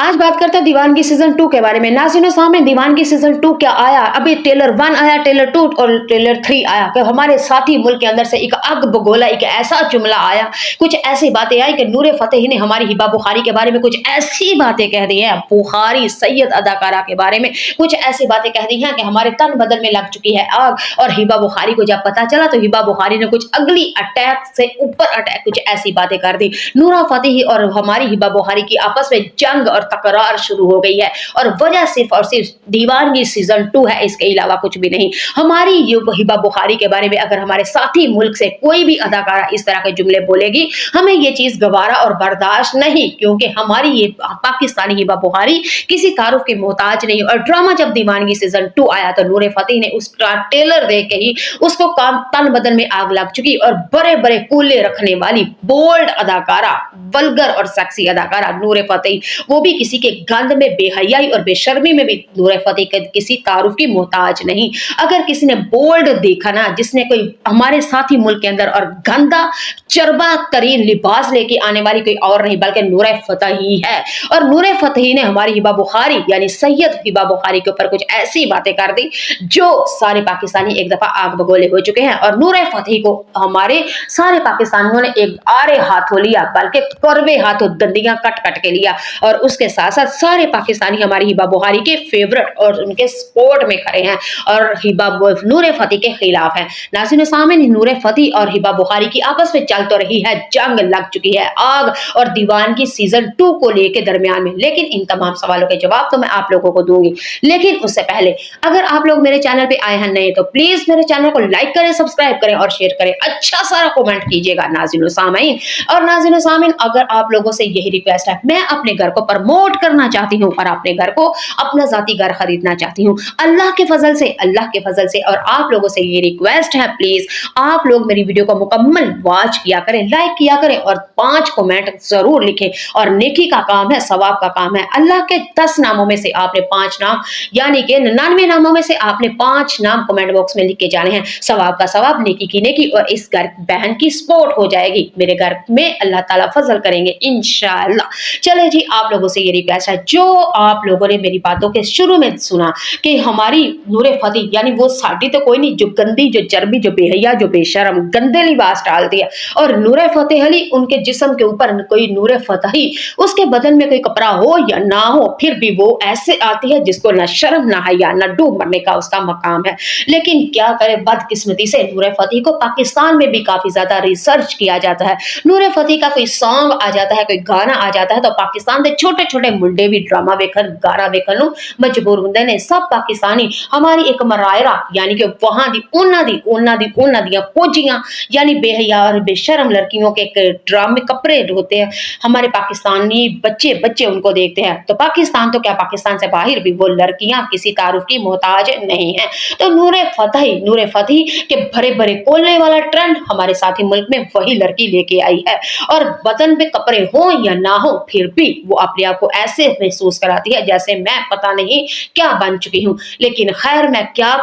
आज बात करते हैं दीवानगी सीजन 2 के बारे में। नाज़रीन सामने दीवानगी सीजन 2 क्या आया, अभी ट्रेलर 1 आया, ट्रेलर 2 और ट्रेलर 3 आया कि हमारे साथी मुल्क के अंदर से एक आग बगोला, एक ऐसा जुमला आया, कुछ ऐसी बातें आई कि नूरे फतेही ने हमारी हिबा बुखारी के बारे में कुछ ऐसी बातें कह दी हैं, बुखारी सैयद अदाकारा के बारे में कुछ ऐसी बातें कह दी हैं कि हमारे तन बदन में लग चुकी है आग। और हिबा बुखारी को जब पता चला तो हिबा बुखारी ने कुछ अगली अटैक से ऊपर अटैक कुछ ऐसी बातें कर दी। नूरा फतेही और हमारी हिबा बुखारी की आपस में जंग और तकरार शुरू हो गई है और वजह सिर्फ और सिर्फ दीवानगी सीजन 2 है, इसके अलावा कुछ भी नहीं। हमारी ये हिबा बुखारी के बारे में अगर हमारे साथी मुल्क से कोई भी अदाकारा इस तरह के जुमले बोलेगी, हमें ये चीज गवारा और बर्दाश्त नहीं, क्योंकि हमारी ये पाकिस्तानी हिबा बुखारी किसी तारुफ की मोहताज नहीं। और ड्रामा जब दीवानगी सीजन 2 आया तो नूरे फतेही ने उसका ट्रेलर देख के ही उसको काम तन बदन में आग लग चुकी और बड़े बड़े कूले रखने वाली बोल्ड अदाकारा, वल्गर और सेक्सी अदाकारा नूरे फतेही, वो भी किसी के गंद में बेहयाई और बेशर्मी में भी नूरे फतेही किसी तारुफ की मोहताज नहीं। अगर किसी ने बोल्ड देखा ना, जिसने कोई हमारे साथी मुल्क के अंदर और गंदा चरबा तरीन लिबास लेके आने वाली कोई और नहीं बल्कि नूरे फतेही है। और नूरे फतेही ने हमारी हिबा बुखारी यानी सैयद हिबा बुखारी के ऊपर कुछ ऐसी बातें कर दी जो सारे पाकिस्तानी एक दफा आग बगोले हो चुके हैं। और नूरे फतेही को हमारे सारे पाकिस्तानियों ने एक आड़े हाथों लिया, बल्कि कड़वे हाथों दंडियां कट कट के लिया। और उसके साथ साथ सारे पाकिस्तानी हमारी हिबा बुखारी के फेवरेट और उनके सपोर्ट में खड़े हैं और हिबा नूरे फतेही के खिलाफ है। नाज़रीन सामने नूरे फतेही और हिबा बुखारी की आपस में चल तो रही है, जंग लग चुकी है आग और दीवानगी सीजन 2 को लेके दरमियान में। लेकिन इन तमाम सवालों के जवाब तो मैं आप लोगों को दूंगी, लेकिन उससे पहले अगर आप लोग मेरे चैनल पे आए हैं नए तो प्लीज मेरे चैनल को लाइक करें, सब्सक्राइब करें और शेयर करें, अच्छा सारा कमेंट कीजिएगा नाज़रीन सामीन। और नाज़रीन सामीन, अगर आप लोगों से यही रिक्वेस्ट है, मैं अपने घर को प्रमोट करना चाहती हूँ और अपने घर को अपना जाती घर खरीदना चाहती हूँ अल्लाह के फजल से। और आप लोगों से ये रिक्वेस्ट है, प्लीज आप लोग मेरी वीडियो को मुकम्मल वॉच किया करें, लाइक किया करें और 5 कमेंट जरूर लिखें। और नेकी का काम है, सवाब का काम है। अल्लाह के 10 नामों में से आपने 5 नाम यानी कि 99 नामों में से आपने 5 नाम कमेंट बॉक्स में लिख के जाने हैं। सवाब का सवाब, नेकी की नेकी और इस घर बहन की सपोर्ट हो जाएगी। मेरे घर में अल्लाह ताला फजल करेंगे इंशाअल्लाह। चले जी, आप लोगों से ये रिक्वेस्ट है, जो आप लोगों ने मेरी बातों के शुरू में सुना कि हमारी नूरे फतेही यानी वो साड़ी तो कोई नहीं, जो गंदी, जो चर्बी, जो बेहया, जो बेशरम, गंदे लिबास डाल दिया। और नूरे फतेही अली उनके जिस्म के ऊपर कोई नूरे फतेही, उसके बदन में कोई कपड़ा हो या ना हो, फिर भी वो ऐसे आती है जिसको ना शर्म ना हया ना डूब मरने का उसका मकाम है। लेकिन क्या करे, बदकिस्मती से नूरे फतेही को पाकिस्तान में भी काफी ज्यादा रिसर्च किया जाता है। नूरे फतेही का कोई सॉन्ग आ जाता है, कोई गाना आ जाता है तो पाकिस्तान के छोटे छोटे मुंडे भी ड्रामा वेखन गाना वेखन ਨੂੰ मजबूर ਹੁੰਦੇ ਨੇ। सब पाकिस्तानी हमारी एक मरायरा यानी कि वहां दी उन्ना दी फौजियां यानी बेहया और बेशरम लड़कियों के ड्रामे कपड़े होते हैं, हमारे पाकिस्तानी बच्चे उनको देखते हैं। तो पाकिस्तान तो क्या, पाकिस्तान से बाहर भी वो लड़कियां किसी तारुफ की मोहताज नहीं है। तो नूरे फतेही के भरे भरे कोल्ले वाला ट्रेंड हमारे साथी मुल्क में वही लड़की लेके आई है। और बदन पे कपड़े हो या ना हो, फिर भी वो अपने आप को ऐसे महसूस कराती है जैसे मैं पता नहीं क्या बन चुकी हूँ। लेकिन खैर, मैं क्या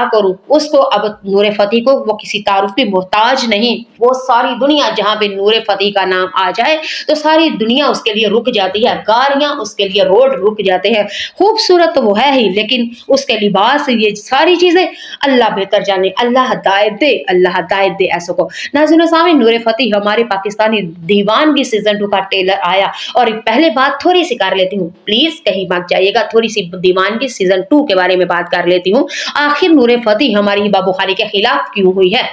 करूं उसको। अब नूरे फतेही को वो किसी तारुफ की मोहताज नहीं। वो सारी दुनिया जहां पे नूरे फतेही का नाम आ जाए तो सारी दुनिया उसके लिए रुक जाती है, गाड़ियां उसके लिए रोड रुक जाते हैं। खूबसूरत तो वो है ही, लेकिन उसके लिबास, ये सारी चीजें अल्लाह बेहतर जाने, अल्लाह हिदायत दे ऐसों को। नाज़रीन सामीन, नूरे फतेही हमारे पाकिस्तानी दीवानगी सीजन 2 का ट्रेलर आया। और पहले बात थोड़ी सी कर लेती हूँ, प्लीज कहीं मत जाइएगा, थोड़ी सी दीवानगी सीजन 2 के बारे में बात कर लेती हूँ। आखिर नूरे फतेही हमारी हिबा बुखारी के खिलाफ क्यों हुई है।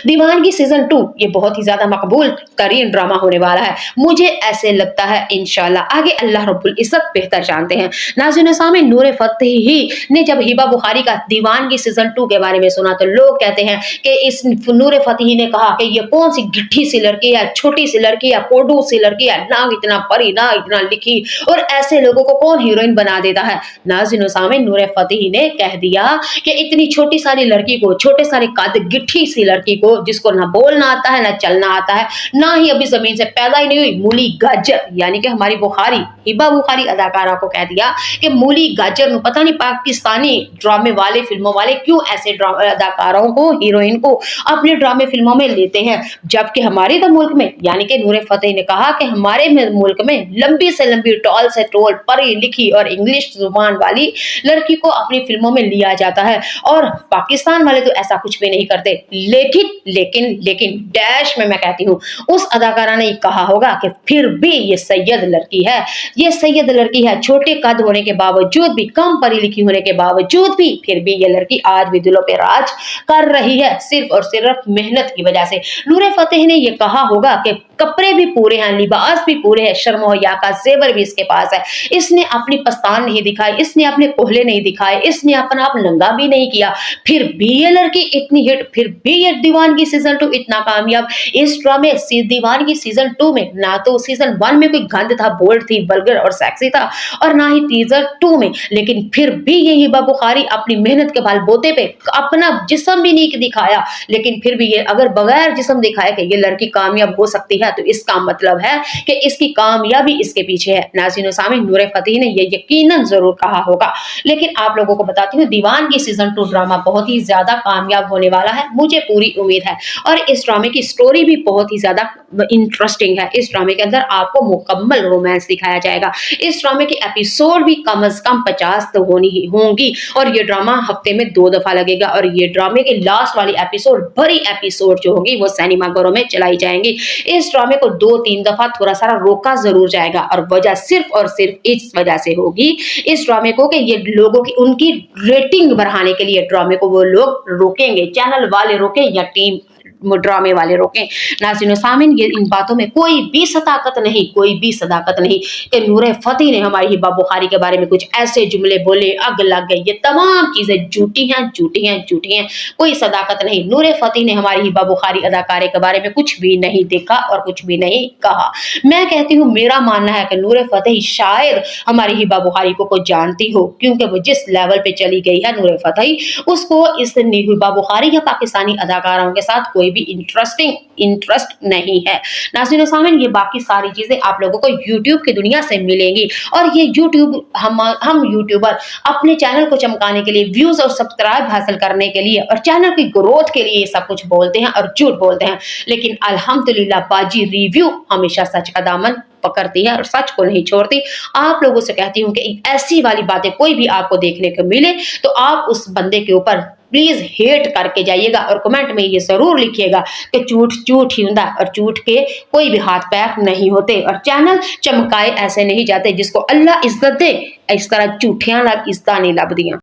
दीवानगी सीजन 2 ये बहुत ही ज्यादा मकबूल तरीन ड्रामा होने वाला है, मुझे ऐसे लगता है। इंशाल्लाह आगे अल्लाह रब्बुल इज्जत बेहतर जानते हैं। नाज़रीन सामीन, नूरे फतेही ने जब हिबा बुखारी का दीवानगी सीजन 2 के बारे में सुना तो लोग कहते हैं कि इस नूरे फतेही ने कहा कि ये कौन सी गिट्ठी सी लड़की है, छोटी सी लड़की है, पोडू सी लड़की है, ना इतना पढ़ी ना इतना लिखी, और ऐसे लोगों को कौन हीरोइन बना देता है। नाज़रीन सामीन, नूरे फतेही ने कह दिया कि इतनी छोटी सारी लड़की को, छोटे सारे कद गिट्ठी सी लड़की लड़की को जिसको ना बोलना आता है, ना चलना आता है, ना ही अभी जमीन से पैदा ही नहीं हुई, मूली गाजर, यानी कि हमारी बुखारी, हिबा बुखारी अदाकारा को कह दिया कि मूली गाजर नु पता नहीं पाकिस्तानी ड्रामे वाले, फिल्मों वाले क्यों ऐसे अदाकारों को, हीरोइन को अपने ड्रामे फिल्मों में लेते हैं, जबकि हमारे तो मुल्क में, यानी कि नूरे फतेही ने कहा कि हमारे मुल्क में लंबी से लंबी, टॉल से टॉल, पढ़ी लिखी और इंग्लिश जुबान वाली लड़की को अपनी फिल्मों में लिया जाता है, और पाकिस्तान वाले तो ऐसा कुछ भी नहीं करते। लेकिन लेकिन लेकिन डैश में मैं कहती हूँ, उस अदाकारा ने कहा होगा कि फिर भी ये सैयद लड़की है, ये सैयद लड़की है, छोटे कद होने के बावजूद भी, कम पढ़ी लिखी होने के बावजूद भी, फिर भी ये लड़की आज भी दिलों पे राज कर रही है, सिर्फ और सिर्फ मेहनत की वजह से। नूरे फतेही ने ये कहा होगा कि कपड़े भी पूरे हैं, लिबास भी पूरे हैं, शर्म और हया का जेवर भी इसके पास है, इसने अपनी पस्तान नहीं दिखाई, इसने अपने कोहले नहीं दिखाए, इसने अपना आप नंगा भी नहीं किया, फिर भी ये लड़की इतनी हिट, फिर भी ये दीवानगी सीजन 2 इतना कामयाब। इस ड्रामे दीवानगी सीजन 2 में ना तो सीजन 1 में कोई गंद था, बोल्ड थी, वल्गर और सेक्सी था, और ना ही टीजर 2 में, लेकिन फिर भी ये हिबा बुखारी अपनी मेहनत के बलबूते पे अपना जिस्म भी नहीं दिखाया, लेकिन फिर भी ये अगर बगैर जिस्म दिखाए कि ये लड़की कामयाब हो सकती है, तो इसका मतलब है कि इसकी कामयाबी इसके पीछे है। नाज़रीन व सामीन, नूरे फतेही ने ये यकीनन जरूर कहा होगा, लेकिन आप लोगों को बताती हूँ, दीवानगी सीजन 2 ड्रामा बहुत ही ज्यादा कामयाब होने वाला है, मुझे पूरी उम्मीद है, और इस ड्रामे की स्टोरी भी बहुत ही ज्यादा इंटरेस्टिंग है। इस ड्रामे के अंदर आपको मुकम्मल रोमांस दिखाया जाएगा, इस ड्रामे के एपिसोड भी कम से कम 50 तो होनी ही होंगी, और ये ड्रामा हफ्ते में 2 दफा लगेगा, और ये ड्रामे की लास्ट वाली एपिसोड, बड़ी एपिसोड जो होगी, वो सिनेमा घरों में चलाई जाएंगी। इस ड्रामे को 2-3 दफा थोड़ा सा रोका जरूर जाएगा, और वजह सिर्फ और सिर्फ इस वजह से होगी इस ड्रामे को कि ये लोगों की, उनकी रेटिंग बढ़ाने के लिए ड्रामे को वो लोग रोकेंगे, चैनल वाले रोकें या टीम ड्रामे वाले रोकें। नाज़रीन सामीन, ये इन बातों में कोई भी सदाकत नहीं, कोई भी सदाकत नहीं कि नूरे फतेही ने हमारी हिबा बुखारी के बारे में कुछ ऐसे जुमले बोले, अग लग गई, ये तमाम चीजें झूठी हैं, झूठी हैं, झूठी हैं, कोई सदाकत नहीं। नूरे फतेही ने हमारी हिबा बुखारी अदाकारे के बारे में कुछ भी नहीं देखा और कुछ भी नहीं कहा। मैं कहती हूँ, मेरा मानना है कि नूरे फतेही शायद हमारी हिबा बुखारी को जानती हो, क्योंकि वो जिस लेवल पे चली गई है नूरे फतेही, उसको इस हिबा बुखारी या पाकिस्तानी अदाकारों के साथ कोई भी इंटरेस्ट नहीं है। नाज़रीन सामीन, ये बाकी सारी चीजें आप लोगों को यूट्यूब की दुनिया से मिलेंगी, और ये यूट्यूब हम यूट्यूबर अपने चैनल को चमकाने के लिए, व्यूज और सब्सक्राइब हासिल करने के लिए और चैनल की ग्रोथ के लिए ये सब कुछ बोलते हैं और झूठ बोलते हैं, लेकिन अल्हम्दुलिल्लाह बाजी रिव्यू हमेशा सच का दामन पकड़ती है और सच को नहीं छोड़ती। आप लोगों से कहती हूँ कि ऐसी वाली बातें कोई भी आपको देखने को मिले तो आप उस बंदे के ऊपर प्लीज हेट करके जाइएगा, और कमेंट में ये जरूर लिखिएगा कि झूठ झूठ ही होता, और झूठ के कोई भी हाथ पैर नहीं होते, और चैनल चमकाए ऐसे नहीं जाते, जिसको अल्लाह इज्जत दे इस तरह झूठियां लग इज्जत नहीं लभदियां।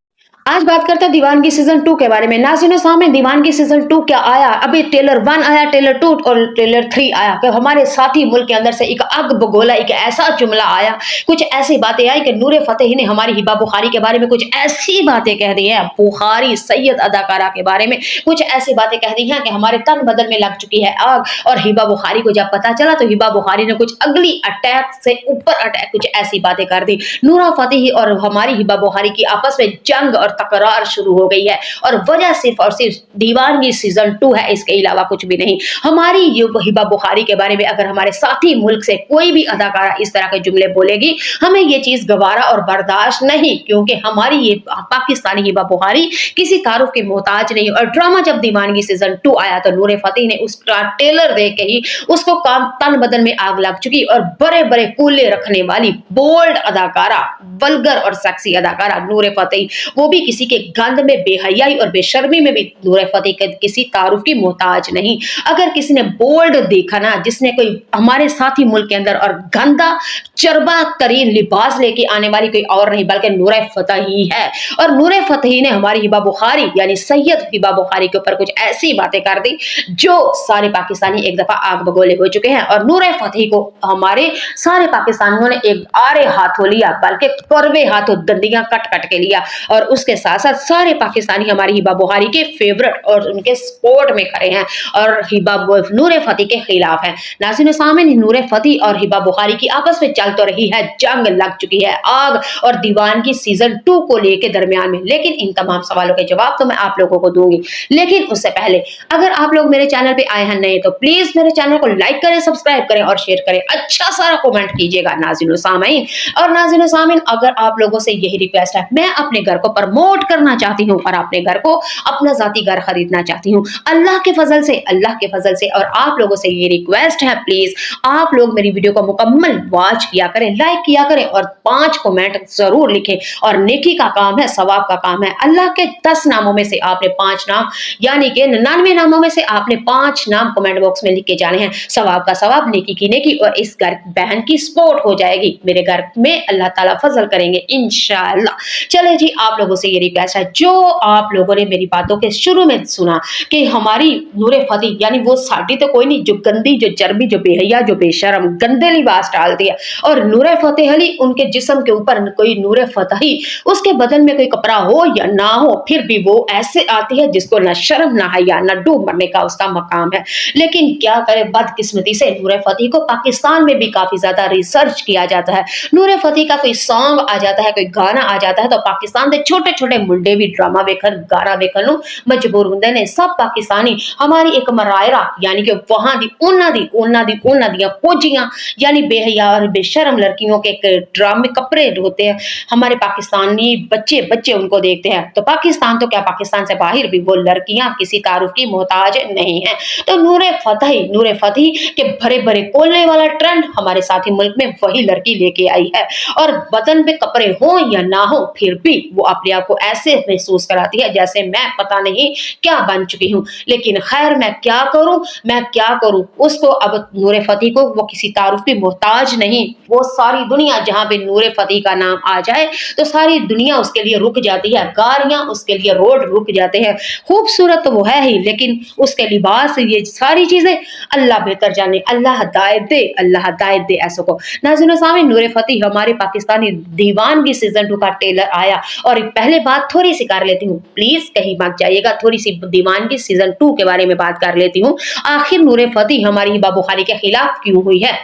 आज बात करते हैं दीवानगी सीजन 2 के बारे में। नाज़रीन सामीन, दीवानगी सीजन 2 क्या आया, अभी ट्रेलर 1 आया, ट्रेलर 2 और ट्रेलर 3 आया कि हमारे साथी मुल्क के अंदर से एक आग बगोला, एक ऐसा जुमला आया, कुछ ऐसी बातें आई कि नूरे फतेही ने हमारी हिबा बुखारी के बारे में कुछ ऐसी बातें कह दी है, बुखारी सैयद अदाकारा के बारे में कुछ ऐसी बातें कह दी हैं कि हमारे तन बदन में लग चुकी है आग। और हिबा बुखारी को जब पता चला तो हिबा बुखारी ने कुछ अगली अटैक से ऊपर अटैक, कुछ ऐसी बातें कर दी। नूरा फतेही और हमारी हिबा बुखारी की आपस में जंग और तकरार शुरू हो गई है, और वजह सिर्फ और सिर्फ दीवानगी सीजन 2 है, इसके अलावा कुछ भी नहीं। हमारी हिबा बुखारी के बारे में अगर हमारे साथी मुल्क से कोई भी अदाकारा इस तरह के जुमले बोलेगी, हमें ये चीज गवारा और बर्दाश्त नहीं, क्योंकि हमारी ये पाकिस्तानी हिबा बुखारी किसी तारुफ के मोहताज नहीं। और ड्रामा जब दीवानगी सीजन 2 आया तो नूरे फतेही ने उसका ट्रेलर देख के ही उसको काम तन बदन में आग लग चुकी, और बड़े बड़े कूले रखने वाली बोल्ड अदाकारा, वल्गर और सेक्सी अदाकारा नूरे फतेही, वो भी किसी के गंद में, बेहयाई और बेशर्मी में भी नूरे फतेही किसी तारुफ की मोहताज नहीं। अगर किसी ने बोल्ड देखा ना, जिसने कोई हमारे साथी मुल्क के अंदर और गंदा चरबा तरीन लिबास लेके आने वाली कोई और नहीं बल्कि नूरे फतेही है। और नूरे फतेही ने हमारी हिबा बुखारी यानी सैयद हिबा बुखारी के ऊपर कुछ ऐसी बातें कर दी जो सारे पाकिस्तानी एक दफा आग बगोले हो चुके हैं, और नूरे फतेही को हमारे सारे पाकिस्तानियों ने एक आरे हाथों लिया, बल्कि करवे हाथों दंदियां कट कट के लिया, और उसके इसके साथ साथ सारे पाकिस्तानी हमारी हिबा बुखारी के फेवरेट और उनके सपोर्ट में खड़े हैं और नूर फतेही के खिलाफ है। नाज़रीन सामीन, नूर फतेही और हिबा बुखारी की आपस में चल तो रही है, जंग लग चुकी है, आग और दीवानगी सीजन 2 को लेके दरमियान में। लेकिन इन तमाम सवालों के जवाब तो मैं आप लोगों को दूंगी, लेकिन उससे पहले अगर आप लोग मेरे चैनल पे आए हैं नए तो प्लीज मेरे चैनल को लाइक करें, सब्सक्राइब करें और शेयर करें, अच्छा सारा कमेंट कीजिएगा नाज़रीन सामीन। और नाज़रीन सामीन, अगर आप लोगों से यही रिक्वेस्ट है, मैं अपने घर को प्रमोट करना चाहती हूँ और अपने घर को अपना जाती घर खरीदना चाहती हूँ अल्लाह के फजल से, और आप लोगों से ये रिक्वेस्ट है, प्लीज आप लोग मेरी वीडियो को मुकम्मल वॉच किया करें, लाइक किया करें और 5 कमेंट जरूर लिखें। और नेकी का काम है, सवाब का काम है, अल्लाह के 10 नामों में से आपने 5 नाम यानी कि 99 नामों में से आपने 5 नाम कमेंट बॉक्स में लिख के जाने हैं। सवाब का सवाब, नेकी की नेकी, और इस घर बहन की सपोर्ट हो जाएगी, मेरे घर में अल्लाह ताला फजल करेंगे इंशाअल्लाह। चले जी, आप लोगों से ये रिक्वेस्ट है, जो आप लोगों ने मेरी बातों के शुरू में सुना कि हमारी नूर फतेही यानी वो साड़ी तो कोई नहीं, जो गंदी, जो चर्बी, जो बेहया, जो बेशरम, गंदे लिबास डालती है, और नूर फतेही अली उनके जिस्म के ऊपर कोई नूर फतेही, उसके बदन में कोई कपड़ा हो या ना हो, फिर भी वो ऐसे आती है जिसको ना शर्म, ना हया, ना डूब मरने का उसका मकाम है। लेकिन क्या करे, बदकिस्मती से नूर फतेही को पाकिस्तान में भी काफी ज्यादा रिसर्च किया जाता है। नूर फतेही का कोई सॉन्ग आ जाता है, कोई गाना आ जाता है तो पाकिस्तान के छोटे छोटे मुंडे भी ड्रामा वेखन, गाना वेखन मजबूर होंगे ने। सब पाकिस्तानी हमारी एक मरायरा यानी कि वहां दी उन्ना दी फौजियां यानी बेहया और बेशरम लड़कियों के ड्रामे कपड़े होते हैं, हमारे पाकिस्तानी बच्चे उनको देखते हैं। तो पाकिस्तान तो क्या, पाकिस्तान से बाहर भी वो लड़कियां किसी तारुफ की मोहताज नहीं है। तो नूर फतेही के भरे भरे कोलने वाला ट्रेंड हमारे साथी मुल्क में वही लड़की लेके आई है, और बदन पे कपड़े हो या ना हो फिर भी वो अपने आप को ऐसे महसूस कराती है जैसे मैं पता नहीं क्या बन चुकी हूँ। लेकिन खैर, मैं क्या करूं, उसको अब नूर फतेही को वो किसी तारुफ की मोहताज नहीं। वो सारी दुनिया जहां पे नूर फतेही का नाम आ जाए तो सारी दुनिया उसके लिए रुक जाती है, गाड़ियां उसके लिए, रोड रुक जाते हैं। खूबसूरत तो वो है ही, लेकिन उसके लिबास, ये सारी चीजें अल्लाह बेहतर जाने, अल्लाह हिदायत दे ऐसों को। नाज़रीन सामीन, नूर फतेही हमारे पाकिस्तानी दीवानगी सीजन 2 का ट्रेलर आया, और पहले बात थोड़ी सी कर लेती हूँ, प्लीज कहीं मत जाइएगा, थोड़ी सी दीवानगी सीजन 2 के बारे में बात कर लेती हूँ। आखिर नूर फतेही हमारी हिबा बुखारी के खिलाफ क्यों हुई है?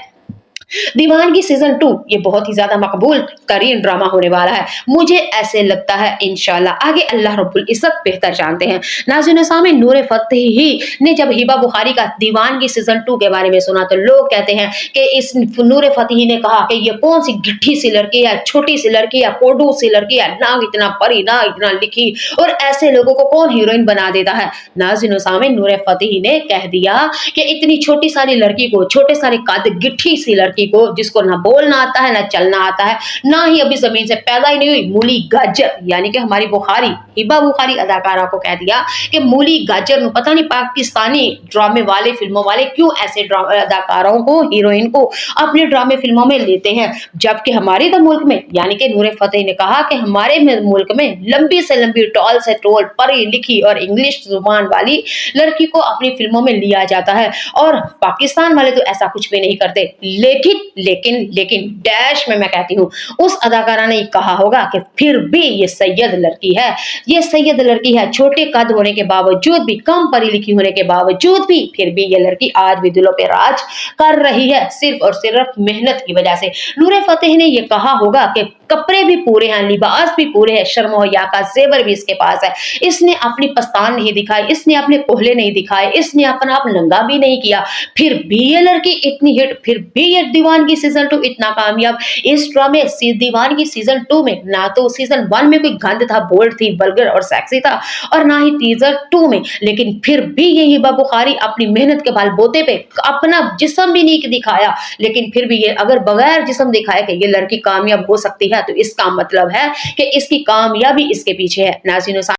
दीवानगी सीजन 2 ये बहुत ही ज्यादा मकबूल तरीन ड्रामा होने वाला है, मुझे ऐसे लगता है। इंशाल्लाह आगे अल्लाह रब्बुल इज्जत बेहतर जानते हैं। नाज़रीन सामीन, नूर फतेही ने जब हिबा बुखारी का दीवानगी सीजन 2 के बारे में सुना तो लोग कहते हैं कि इस नूर फतेही ने कहा कि ये कौन सी गिट्ठी सी लड़की है, छोटी सी लड़की है, कोडू सी लड़की है, ना इतना पढ़ी ना इतना लिखी, और ऐसे लोगों को कौन हीरोइन बना देता है। नाज़रीन सामीन, नूर फतेही ने कह दिया कि इतनी छोटी सारी लड़की को, छोटे सारे कद, गिट्ठी सी लड़की को, जिसको ना बोलना आता है, ना चलना आता है, ना ही अभी जमीन से पैदा ही नहीं हुई, मूली गाजर यानी कि हमारी बुखारी, हिबा बुखारी अदाकारा को कह दिया कि मूली गाजर, पता नहीं पाकिस्तानी ड्रामे वाले, फिल्मों वाले क्यों ऐसे अदाकारों को, हीरोइन को अपने ड्रामे फिल्मों में लेते हैं, जबकि हमारे तो मुल्क में यानी कि नूर फतेही ने कहा कि हमारे मुल्क में लंबी से लंबी, टॉल से टॉल, पढ़ी लिखी और इंग्लिश जुबान वाली लड़की को अपनी फिल्मों में लिया जाता है, और पाकिस्तान वाले तो ऐसा कुछ भी नहीं करते। लेकिन डैश में मैं कहती हूँ, उस अदाकारा ने कहा होगा कि फिर भी ये सैयद लड़की है, छोटे कद होने के बावजूद भी, कम पढ़ी लिखी होने के बावजूद भी, फिर भी ये लड़की आज भी दिलों पे राज कर रही है, सिर्फ और सिर्फ मेहनत की वजह से। नूर फतेही ने ये कहा होगा कि कपड़े भी पूरे हैं, लिबास भी पूरे हैं, शर्म और हया का जेवर भी इसके पास है, इसने अपनी पस्तान नहीं दिखाई, इसने अपने कोहले नहीं दिखाए, इसने अपना आप नंगा भी नहीं किया, फिर भी ये लड़की इतनी हिट, फिर भी ये दीवानगी सीजन 2 इतना कामयाब। इस ड्रामे दीवानगी सीजन 2 में ना तो सीजन 1 में कोई गंद था, बोल्ड थी, वल्गर और सेक्सी था, और ना ही टीजर 2 में, लेकिन फिर भी ये हिबा बुखारी अपनी मेहनत के बलबूते पे अपना जिस्म भी नहीं दिखाया, लेकिन फिर भी ये अगर बगैर जिस्म दिखाए कि ये लड़की कामयाब हो सकती है तो इसका मतलब है कि इसकी कामयाबी इसके पीछे है। नाज़रीन